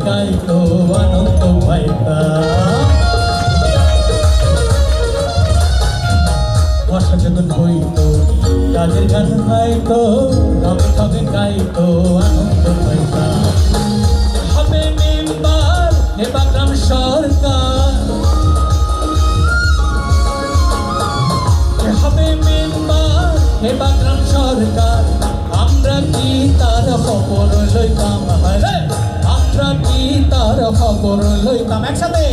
গাইতো আনন্দ পাইতাম। বর্ষা যখন বইতো কাজের গান গাইতো রবে রবে গাইতো আনন্দ পাইতাম। হবে মেম্বার হেবা গ্রাম সরকার, হবে মেম্বার হেবা গ্রাম সরকার, আমরা কি তার খবর লইতাম? আমরা কি তার খবর লইতাম? একসাথে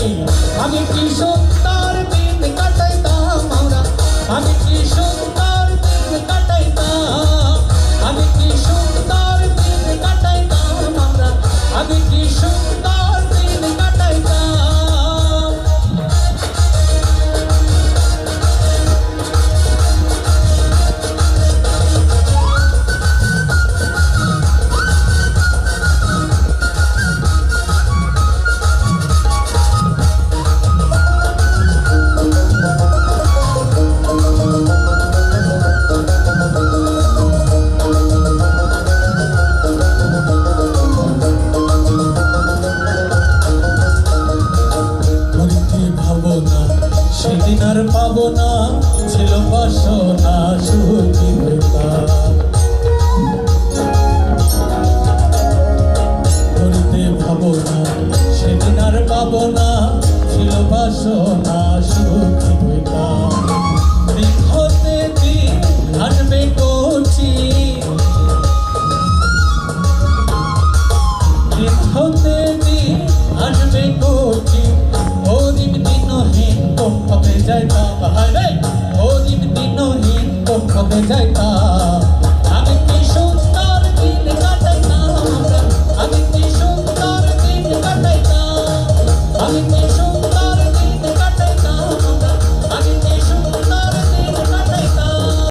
আমি কি সুন্দর দিন কাটাইতাম আমরা, আমি কি সুন্দর দিন কাটাইতাম, আমি কি সুন্দর দিন কাটাইতাম আমরা, আমি কি সুন্দর দিন কাটাইতাম। সেদিন আর পাবো না ছিল বাসনা সুখী হইতাম। ধরতে ভাবো না সেদিন আর পাবো না ছিল বাসনা সুখী হইতাম। বৃক্ষতে দিন আসবে কচি, বৃক্ষতে দিন আসবে কচি, গরিব দিনহীন কোন পথে যাইতাম, হায় রে গরিব দিনহীন কোন পথে যাইতাম।